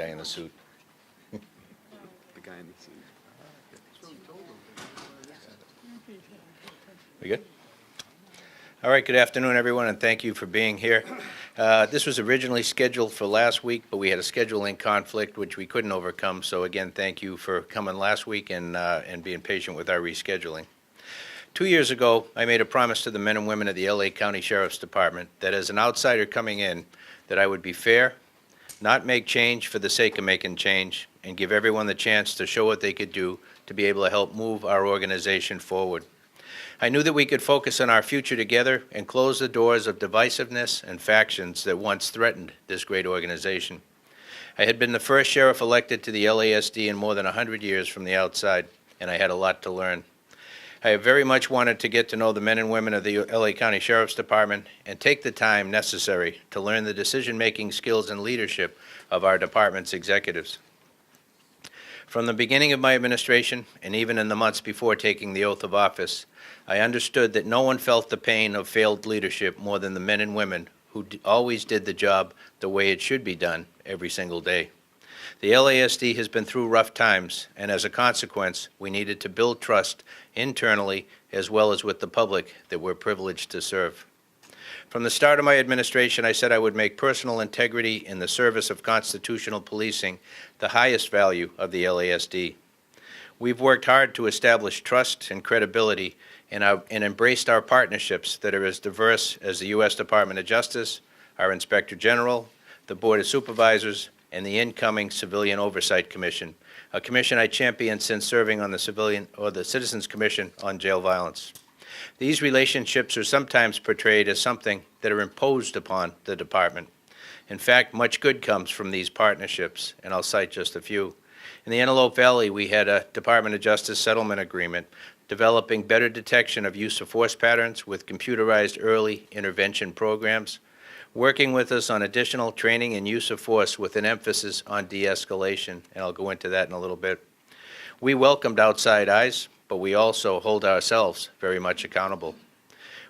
guy in the suit. The guy in the suit. We good? All right, good afternoon, everyone, and thank you for being here. This was originally scheduled for last week, but we had a scheduling conflict which we couldn't overcome. So again, thank you for coming last week and being patient with our rescheduling. 2 years ago, I made a promise to the men and women of the LA County Sheriff's Department that as an outsider coming in, that I would be fair, not make change for the sake of making change, and give everyone the chance to show what they could do to be able to help move our organization forward. I knew that we could focus on our future together and close the doors of divisiveness and factions that once threatened this great organization. I had been the first sheriff elected to the LASD in more than 100 years from the outside, and I had a lot to learn. I have very much wanted to get to know the men and women of the LA County Sheriff's Department and take the time necessary to learn the decision-making skills and leadership of our department's executives. From the beginning of my administration, and even in the months before taking the oath of office, I understood that no one felt the pain of failed leadership more than the men and women who always did the job the way it should be done every single day. The LASD has been through rough times, and as a consequence, we needed to build trust internally as well as with the public that we're privileged to serve. From the start of my administration, I said I would make personal integrity in the service of constitutional policing the highest value of the LASD. We've worked hard to establish trust and credibility and embraced our partnerships that are as diverse as the U.S. Department of Justice, our Inspector General, the Board of Supervisors, and the incoming Civilian Oversight Commission, a commission I championed since serving on the Citizens Commission on Jail Violence. These relationships are sometimes portrayed as something that are imposed upon the department. In fact, much good comes from these partnerships, and I'll cite just a few. In the Antelope Valley, we had a Department of Justice settlement agreement developing better detection of use of force patterns with computerized early intervention programs, working with us on additional training and use of force with an emphasis on de-escalation, and I'll go into that in a little bit. We welcomed outside eyes, but we also hold ourselves very much accountable.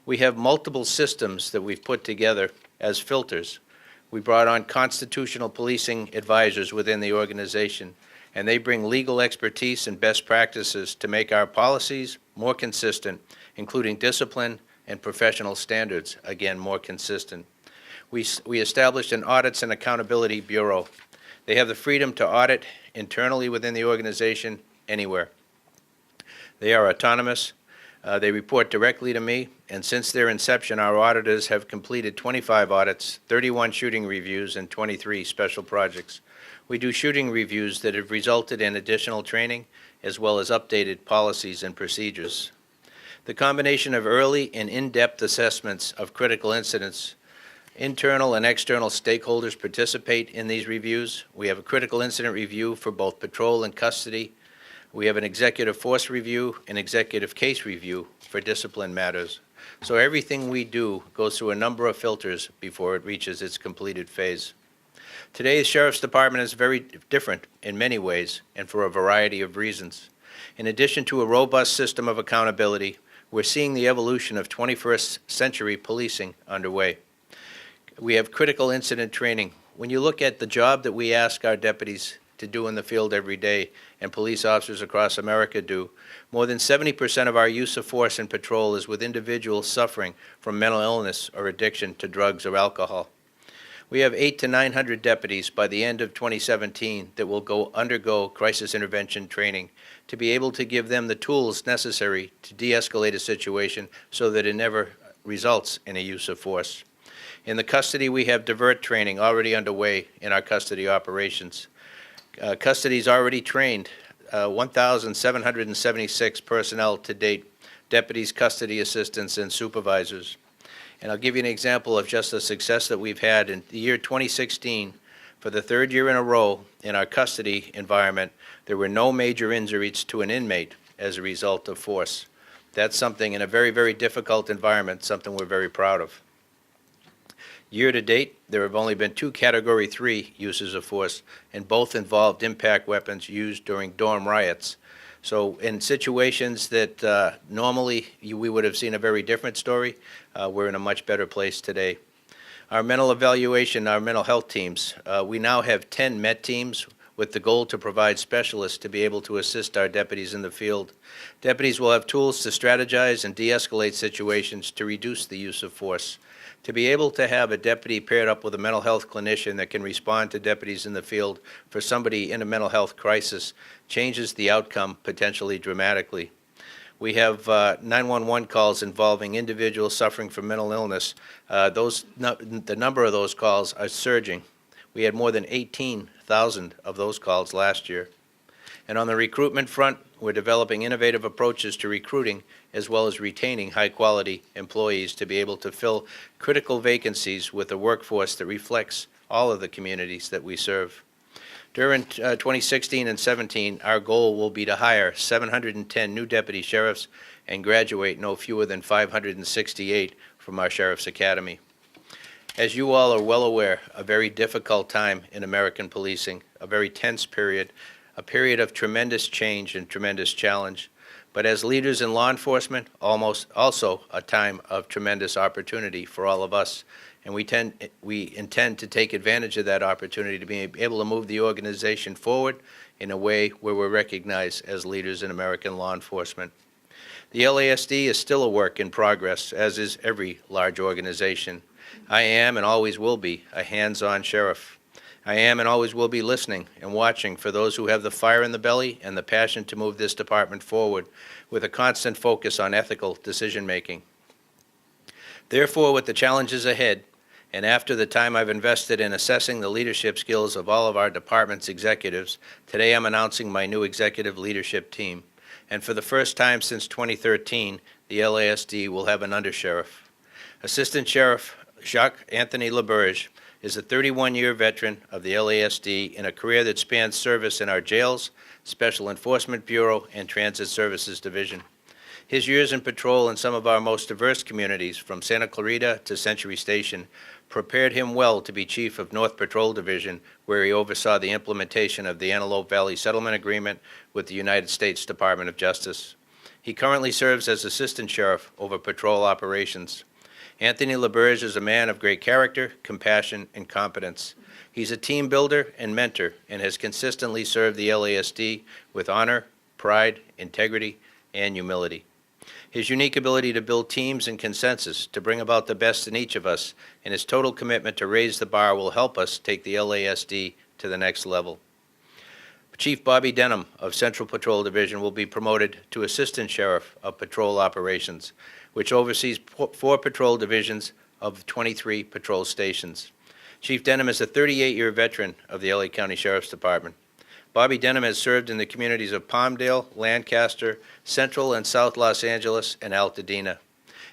We have multiple systems that we've put together as filters. We brought on constitutional policing advisors within the organization, and they bring legal expertise and best practices to make our policies more consistent, including discipline and professional standards, again, more consistent. We established an Audits and Accountability Bureau. They have the freedom to audit internally within the organization anywhere. They are autonomous. They report directly to me, and since their inception, our auditors have completed 25 audits, 31 shooting reviews, and 23 special projects. We do shooting reviews that have resulted in additional training, as well as updated policies and procedures. The combination of early and in-depth assessments of critical incidents. Internal and external stakeholders participate in these reviews. We have a critical incident review for both patrol and custody. We have an executive force review, an executive case review for discipline matters. So everything we do goes through a number of filters before it reaches its completed phase. Today's Sheriff's Department is very different in many ways and for a variety of reasons. In addition to a robust system of accountability, we're seeing the evolution of 21st century policing underway. We have critical incident training. When you look at the job that we ask our deputies to do in the field every day, and police officers across America do, more than 70% of our use of force in patrol is with individuals suffering from mental illness or addiction to drugs or alcohol. We have 800 to 900 deputies by the end of 2017 that will undergo crisis intervention training to be able to give them the tools necessary to de-escalate a situation so that it never results in a use of force. In the custody, we have divert training already underway in our custody operations. Custody's already trained 1,776 personnel to date, deputies, custody assistants, and supervisors. And I'll give you an example of just the success that we've had. In the year 2016, for the third year in a row in our custody environment, there were no major injuries to an inmate as a result of force. That's something in a very, very difficult environment, something we're very proud of. Year to date, there have only been 2 Category 3 uses of force, and both involved impact weapons used during dorm riots. So in situations that normally we would have seen a very different story, we're in a much better place today. Our mental evaluation, our mental health teams, we now have 10 MET teams with the goal to provide specialists to be able to assist our deputies in the field. Deputies will have tools to strategize and de-escalate situations to reduce the use of force. To be able to have a deputy paired up with a mental health clinician that can respond to deputies in the field for somebody in a mental health crisis changes the outcome potentially dramatically. We have 911 calls involving individuals suffering from mental illness. The number of those calls are surging. We had more than 18,000 of those calls last year. And on the recruitment front, we're developing innovative approaches to recruiting as well as retaining high-quality employees to be able to fill critical vacancies with a workforce that reflects all of the communities that we serve. During 2016 and 17, our goal will be to hire 710 new deputy sheriffs and graduate no fewer than 568 from our Sheriff's Academy. As you all are well aware, a very difficult time in American policing, a very tense period, a period of tremendous change and tremendous challenge, but as leaders in law enforcement, also a time of tremendous opportunity for all of us. And we intend to take advantage of that opportunity to be able to move the organization forward in a way where we're recognized as leaders in American law enforcement. The LASD is still a work in progress, as is every large organization. I am and always will be a hands-on sheriff. I am and always will be listening and watching for those who have the fire in the belly and the passion to move this department forward with a constant focus on ethical decision-making. Therefore, with the challenges ahead, and after the time I've invested in assessing the leadership skills of all of our department's executives, today I'm announcing my new executive leadership team. And for the first time since 2013, the LASD will have an undersheriff. Assistant Sheriff Jacques Anthony LaBerge is a 31-year veteran of the LASD in a career that spans service in our jails, Special Enforcement Bureau, and Transit Services Division. His years in patrol in some of our most diverse communities, from Santa Clarita to Century Station, prepared him well to be Chief of North Patrol Division, where he oversaw the implementation of the Antelope Valley Settlement Agreement with the United States Department of Justice. He currently serves as Assistant Sheriff over patrol operations. Anthony LaBerge is a man of great character, compassion, and competence. He's a team builder and mentor and has consistently served the LASD with honor, pride, integrity, and humility. His unique ability to build teams and consensus to bring about the best in each of us and his total commitment to raise the bar will help us take the LASD to the next level. Chief Bobby Denham of Central Patrol Division will be promoted to Assistant Sheriff of Patrol Operations, which oversees 4 patrol divisions of 23 patrol stations. Chief Denham is a 38-year veteran of the LA County Sheriff's Department. Bobby Denham has served in the communities of Palmdale, Lancaster, Central and South Los Angeles, and Altadena.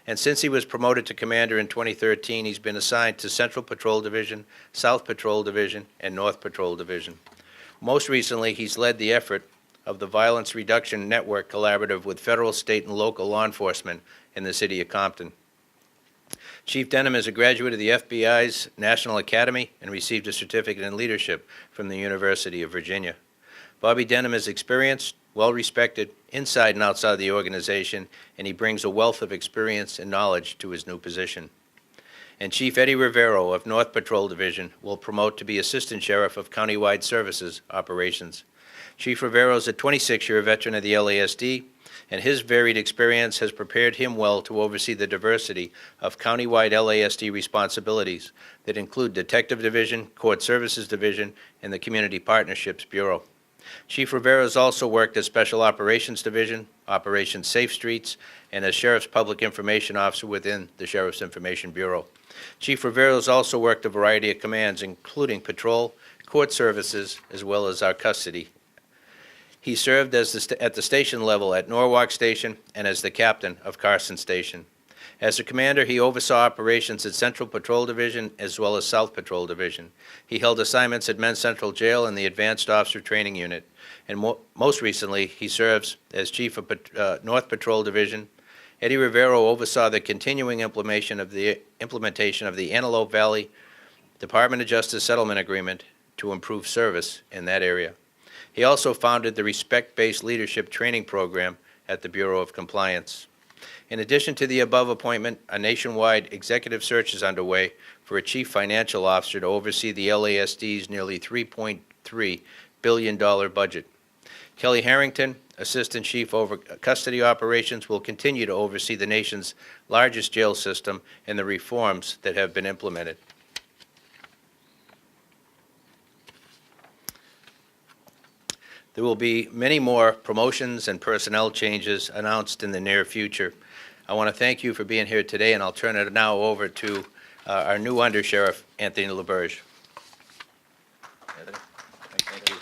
And since he was promoted to commander in 2013, he's been assigned to Central Patrol Division, South Patrol Division, and North Patrol Division. Most recently, he's led the effort of the Violence Reduction Network Collaborative with federal, state, and local law enforcement in the city of Compton. Chief Denham is a graduate of the FBI's National Academy and received a certificate in leadership from the University of Virginia. Bobby Denham is experienced, well-respected, inside and outside the organization, and he brings a wealth of experience and knowledge to his new position. And Chief Eddie Rivero of North Patrol Division will promote to be Assistant Sheriff of Countywide Services Operations. Chief Rivero is a 26-year veteran of the LASD, and his varied experience has prepared him well to oversee the diversity of countywide LASD responsibilities that include Detective Division, Court Services Division, and the Community Partnerships Bureau. Chief Rivera has also worked as Special Operations Division, Operation Safe Streets, and as Sheriff's Public Information Officer within the Sheriff's Information Bureau. Chief Rivera has also worked a variety of commands, including patrol, court services, as well as our custody. He served at the station level at Norwalk Station and as the captain of Carson Station. As a commander, he oversaw operations at Central Patrol Division as well as South Patrol Division. He held assignments at Men's Central Jail and the Advanced Officer Training Unit. And most recently, he serves as Chief of North Patrol Division. Eddie Rivero oversaw the continuing implementation of the Antelope Valley Department of Justice Settlement Agreement to improve service in that area. He also founded the Respect-Based Leadership Training Program at the Bureau of Compliance. In addition to the above appointment, a nationwide executive search is underway for a chief financial officer to oversee the LASD's nearly $3.3 billion budget. Kelly Harrington, Assistant Chief over Custody Operations, will continue to oversee the nation's largest jail system and the reforms that have been implemented. There will be many more promotions and personnel changes announced in the near future. I want to thank you for being here today, and I'll turn it now over to our new Undersheriff, Anthony LaBerge. Thank you.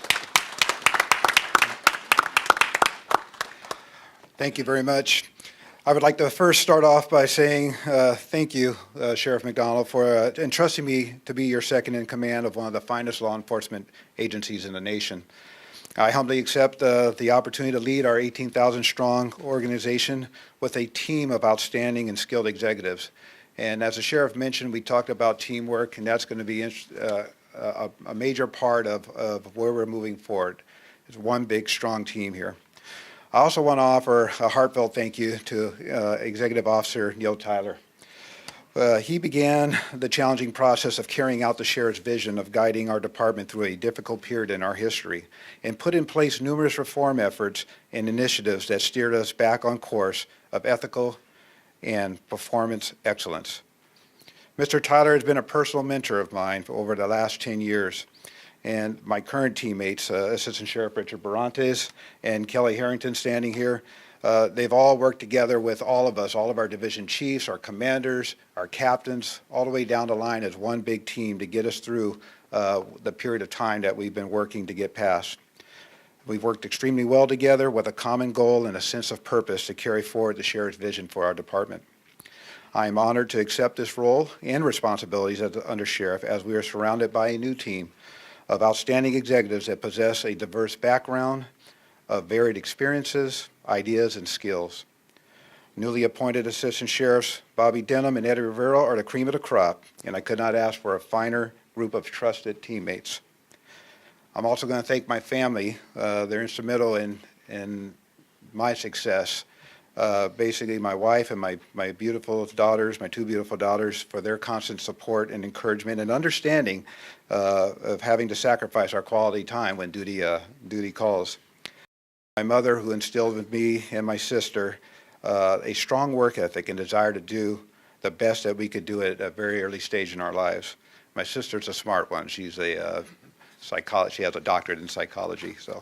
Thank you very much. I would like to first start off by saying thank you, Sheriff McDonald, for entrusting me to be your second in command of one of the finest law enforcement agencies in the nation. I humbly accept the opportunity to lead our 18,000-strong organization with a team of outstanding and skilled executives. And as the sheriff mentioned, we talked about teamwork, and that's going to be a major part of where we're moving forward. It's one big, strong team here. I also want to offer a heartfelt thank you to Executive Officer Neil Tyler. He began the challenging process of carrying out the sheriff's vision of guiding our department through a difficult period in our history and put in place numerous reform efforts and initiatives that steered us back on course of ethical and performance excellence. Mr. Tyler has been a personal mentor of mine for over the last 10 years, and my current teammates, Assistant Sheriff Richard Barantes and Kelly Harrington standing here, they've all worked together with all of us, all of our division chiefs, our commanders, our captains, all the way down the line as one big team to get us through the period of time that we've been working to get past. We've worked extremely well together with a common goal and a sense of purpose to carry forward the sheriff's vision for our department. I am honored to accept this role and responsibilities as the Undersheriff as we are surrounded by a new team of outstanding executives that possess a diverse background of varied experiences, ideas, and skills. Newly appointed Assistant Sheriffs Bobby Denham and Eddie Rivera are the cream of the crop, and I could not ask for a finer group of trusted teammates. I'm also going to thank my family. They're instrumental in my success. Basically, my wife and my beautiful daughters, my two beautiful daughters, for their constant support and encouragement and understanding of having to sacrifice our quality time when duty calls. My mother, who instilled in me and my sister a strong work ethic and desire to do the best that we could do at a very early stage in our lives. My sister's a smart one. She's a psychologist. She has a doctorate in psychology. So,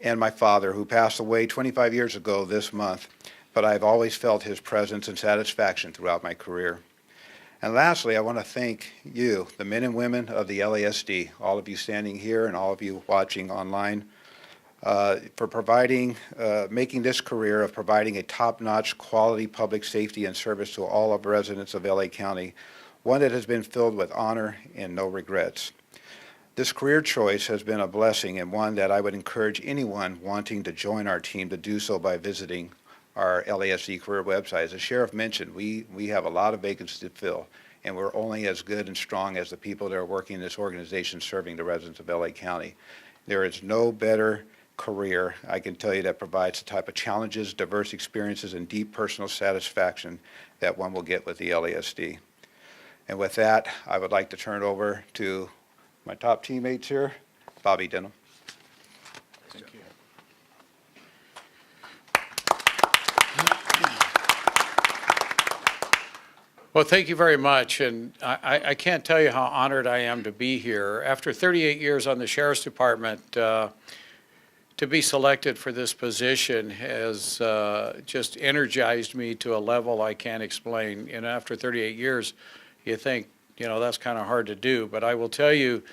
and my father, who passed away 25 years ago this month, but I've always felt his presence and satisfaction throughout my career. And lastly, I want to thank you, the men and women of the LASD, all of you standing here and all of you watching online, for making this career of providing a top-notch quality public safety and service to all of the residents of LA County, one that has been filled with honor and no regrets. This career choice has been a blessing and one that I would encourage anyone wanting to join our team to do so by visiting our LASD career website. As the sheriff mentioned, we have a lot of vacancies to fill, and we're only as good and strong as the people that are working in this organization serving the residents of LA County. There is no better career, I can tell you, that provides the type of challenges, diverse experiences, and deep personal satisfaction that one will get with the LASD. And with that, I would like to turn it over to my top teammates here, Bobby Denham. Thank you. Well, thank you very much, and I can't tell you how honored I am to be here. After 38 years on the Sheriff's Department, to be selected for this position has just energized me to a level I can't explain. And after 38 years, you think, that's kind of hard to do. But I will tell you,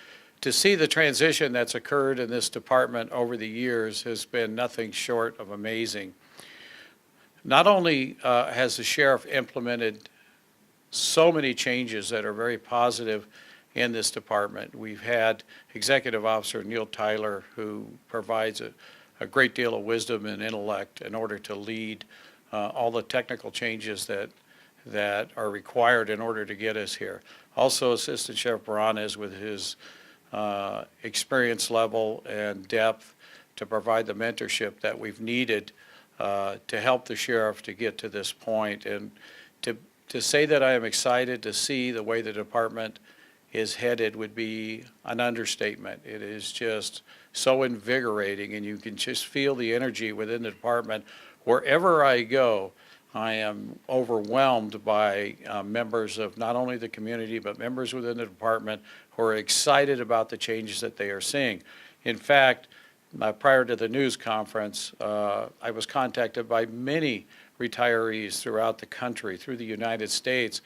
to see the transition that's occurred in this department over the years has been nothing short of amazing. Not only has the sheriff implemented so many changes that are very positive in this department. We've had Executive Officer Neil Tyler, who provides a great deal of wisdom and intellect in order to lead all the technical changes that are required in order to get us here. Also, Assistant Sheriff Barantes, with his experience level and depth to provide the mentorship that we've needed to help the sheriff to get to this point. And to say that I am excited to see the way the department is headed would be an understatement. It is just so invigorating, and you can just feel the energy within the department. Wherever I go, I am overwhelmed by members of not only the community, but members within the department who are excited about the changes that they are seeing. In fact, prior to the news conference, I was contacted by many retirees throughout the country, through the United States,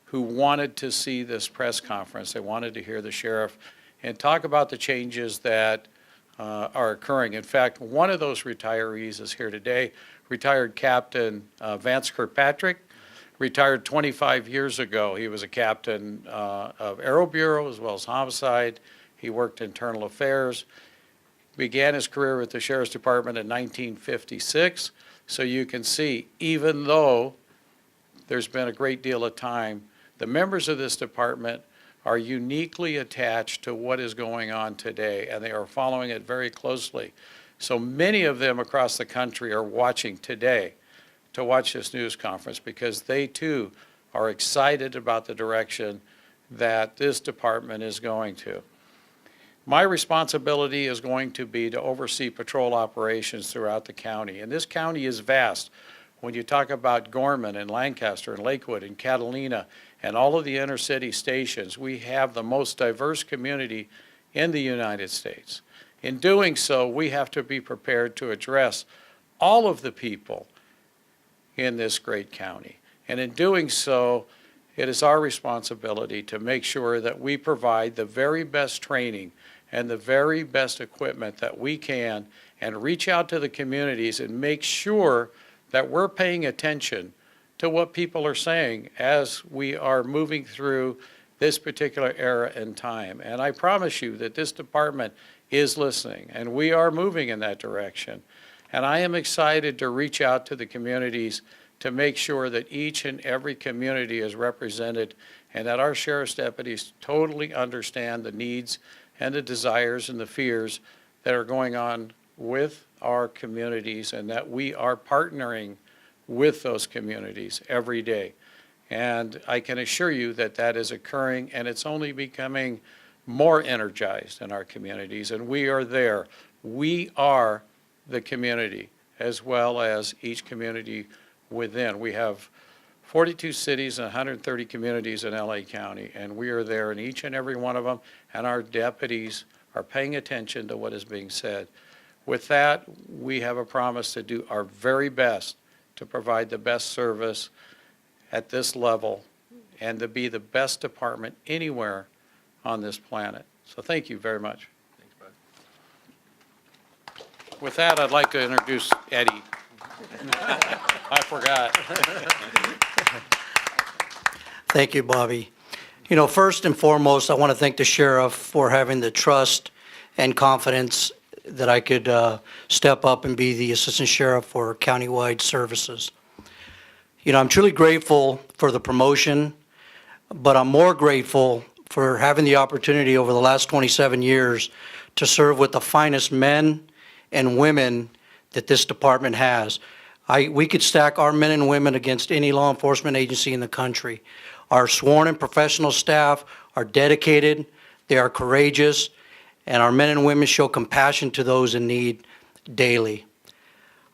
who wanted to see this press conference. They wanted to hear the sheriff and talk about the changes that are occurring. In fact, one of those retirees is here today, retired Captain Vance Kirkpatrick, retired 25 years ago. He was a captain of Aero Bureau as well as homicide. He worked internal affairs, began his career with the Sheriff's Department in 1956. So you can see, even though there's been a great deal of time, the members of this department are uniquely attached to what is going on today, and they are following it very closely. So many of them across the country are watching today to watch this news conference because they too are excited about the direction that this department is going to. My responsibility is going to be to oversee patrol operations throughout the county. And this county is vast. When you talk about Gorman and Lancaster and Lakewood and Catalina and all of the inner city stations, we have the most diverse community in the United States. In doing so, we have to be prepared to address all of the people in this great county. And in doing so, it is our responsibility to make sure that we provide the very best training and the very best equipment that we can, and reach out to the communities and make sure that we're paying attention to what people are saying as we are moving through this particular era and time. And I promise you that this department is listening, and we are moving in that direction. And I am excited to reach out to the communities to make sure that each and every community is represented and that our sheriff's deputies totally understand the needs and the desires and the fears that are going on with our communities, and that we are partnering with those communities every day. And I can assure you that that is occurring, and it's only becoming more energized in our communities, and we are there. We are the community as well as each community within. We have 42 cities and 130 communities in LA County, and we are there in each and every one of them, and our deputies are paying attention to what is being said. With that, we have a promise to do our very best to provide the best service at this level and to be the best department anywhere on this planet. So thank you very much. Thanks, Bud. With that, I'd like to introduce Eddie. I forgot. Thank you, Bobby. You know, first and foremost, I want to thank the sheriff for having the trust and confidence that I could step up and be the assistant sheriff for countywide services. You know, I'm truly grateful for the promotion, but I'm more grateful for having the opportunity over the last 27 years to serve with the finest men and women that this department has. We could stack our men and women against any law enforcement agency in the country. Our sworn and professional staff are dedicated, they are courageous, and our men and women show compassion to those in need daily.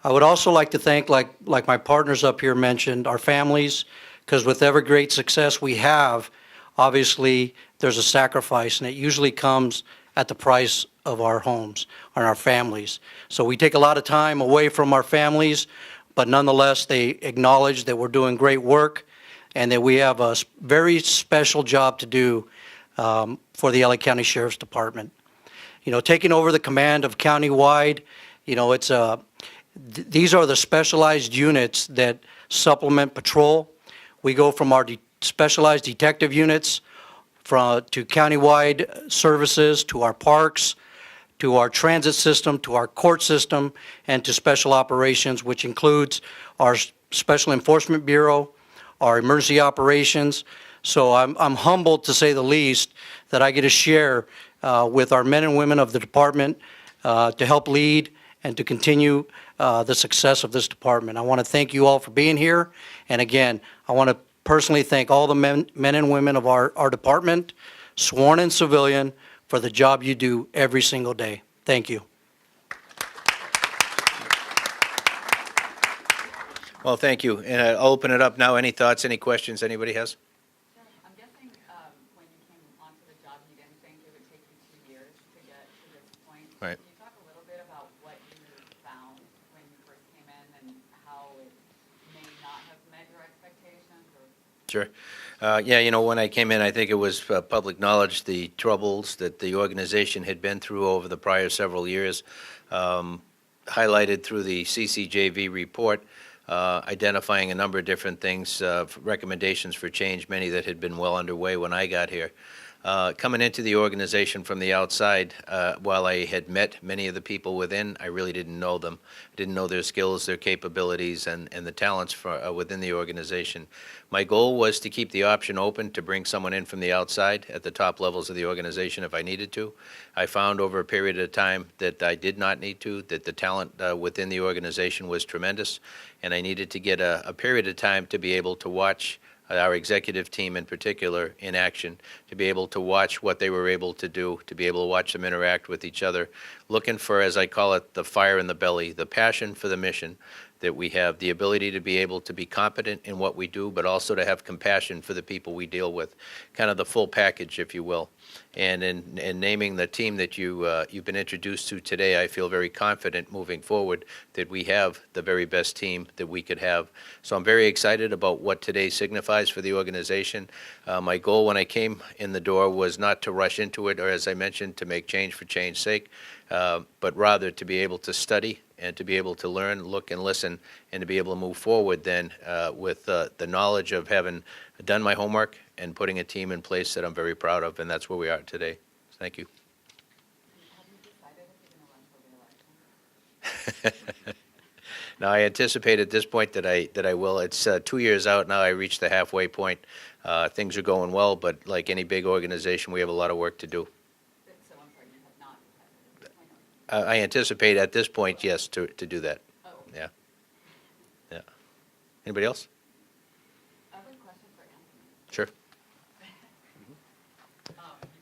I would also like to thank, like my partners up here mentioned, our families, because with every great success we have, obviously there's a sacrifice, and it usually comes at the price of our homes and our families. So we take a lot of time away from our families, but nonetheless they acknowledge that we're doing great work and that we have a very special job to do for the LA County Sheriff's Department. You know, taking over the command of countywide, you know, these are the specialized units that supplement patrol. We go from our specialized detective units to countywide services, to our parks, to our transit system, to our court system, and to special operations, which includes our Special Enforcement Bureau, our emergency operations. So I'm humbled, to say the least, that I get to share with our men and women of the department to help lead and to continue the success of this department. I want to thank you all for being here. And again, I want to personally thank all the men and women of our department, sworn and civilian, for the job you do every single day. Thank you. Well, thank you. And I'll open it up now. Any thoughts, any questions anybody has? I'm guessing when you came onto the job, you didn't think it would take you 2 years to get to this point. Right. Can you talk a little bit about what you found when you first came in and how it may not have met your expectations? Or Sure. Yeah, when I came in, I think it was public knowledge, the troubles that the organization had been through over the prior several years, highlighted through the CCJV report, identifying a number of different things, recommendations for change, many that had been well underway when I got here. Coming into the organization from the outside, while I had met many of the people within, I really didn't know them. Didn't know their skills, their capabilities, and the talents within the organization. My goal was to keep the option open to bring someone in from the outside at the top levels of the organization if I needed to. I found over a period of time that I did not need to, that the talent within the organization was tremendous, and I needed to get a period of time to be able to watch our executive team in particular in action, to be able to watch what they were able to do, to be able to watch them interact with each other, looking for, as I call it, the fire in the belly, the passion for the mission, that we have the ability to be able to be competent in what we do, but also to have compassion for the people we deal with, kind of the full package, if you will. And in naming the team that you've been introduced to today, I feel very confident moving forward that we have the very best team that we could have. So I'm very excited about what today signifies for the organization. My goal when I came in the door was not to rush into it, or as I mentioned, to make change for change's sake, but rather to be able to study and to be able to learn, look, and listen, and to be able to move forward then with the knowledge of having done my homework and putting a team in place that I'm very proud of, and that's where we are today. Thank you. have you decided if you're going to run for re-election? Now, I anticipate at this point that I will. It's 2 years out now. I reached the halfway point. Things are going well, but like any big organization, we have a lot of work to do. So I'm sorry, you have not decided at this point? I anticipate at this point, yes, to do that. Oh, Yeah. Yeah. Anybody else? I have a question for Anthony. Sure. You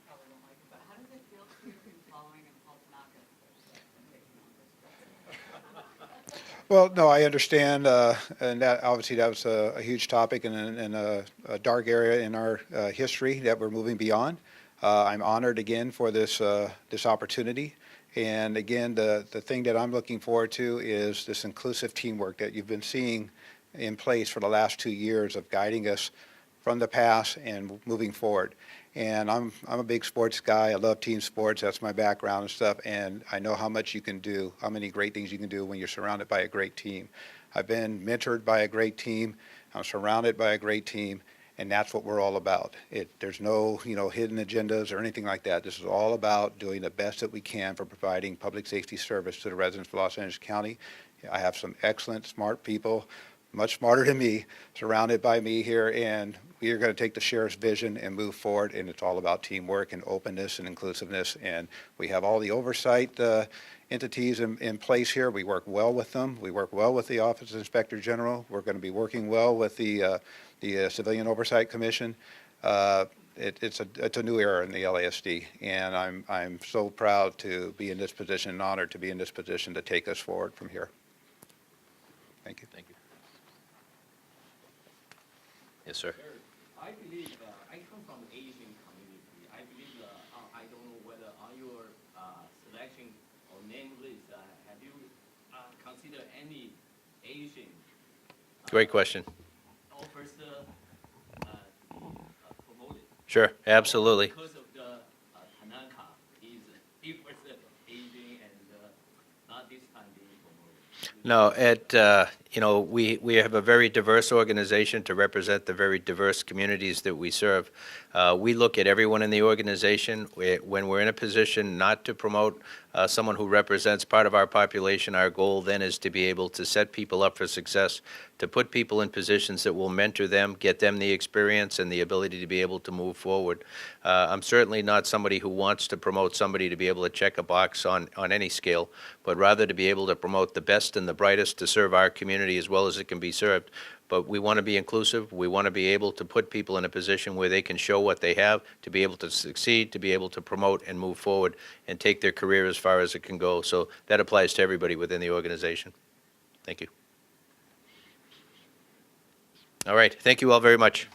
probably won't like it, but how does it feel to be following in Paul Tanaka's footsteps and taking on this job? Well, no, I understand, and that obviously that was a huge topic and a dark area in our history that we're moving beyond. I'm honored again for this opportunity, and again, the thing that I'm looking forward to is this inclusive teamwork that you've been seeing in place for the last 2 years of guiding us from the past and moving forward. And I'm a big sports guy. I love team sports. That's my background and stuff. And I know how much you can do, how many great things you can do when you're surrounded by a great team. I've been mentored by a great team. I'm surrounded by a great team, and that's what we're all about. There's no, hidden agendas or anything like that. This is all about doing the best that we can for providing public safety service to the residents of Los Angeles County. I have some excellent, smart people, much smarter than me, surrounded by me here, and we are going to take the sheriff's vision and move forward, and it's all about teamwork and openness and inclusiveness, and we have all the oversight entities in place here. We work well with them. We work well with the Office of Inspector General. We're going to be working well with the Civilian Oversight Commission. It's a new era in the LASD, and I'm so proud to be in this position and honored to be in this position to take us forward from here. Thank you. Thank you. Yes, sir. I believe, I come from the Asian community. I believe, I don't know whether on your selection or name list, have you considered any Asian Great question. offers to be promoted? Sure, absolutely. Because of the Tanaka, he was Asian and not this time being promoted. No, you know, we have a very diverse organization to represent the very diverse communities that we serve. We look at everyone in the organization. When we're in a position not to promote someone who represents part of our population, our goal then is to be able to set people up for success, to put people in positions that will mentor them, get them the experience and the ability to be able to move forward. I'm certainly not somebody who wants to promote somebody to be able to check a box on any scale, but rather to be able to promote the best and the brightest to serve our community as well as it can be served. But we want to be inclusive. We want to be able to put people in a position where they can show what they have, to be able to succeed, to be able to promote and move forward and take their career as far as it can go. So that applies to everybody within the organization. Thank you. All right. Thank you all very much.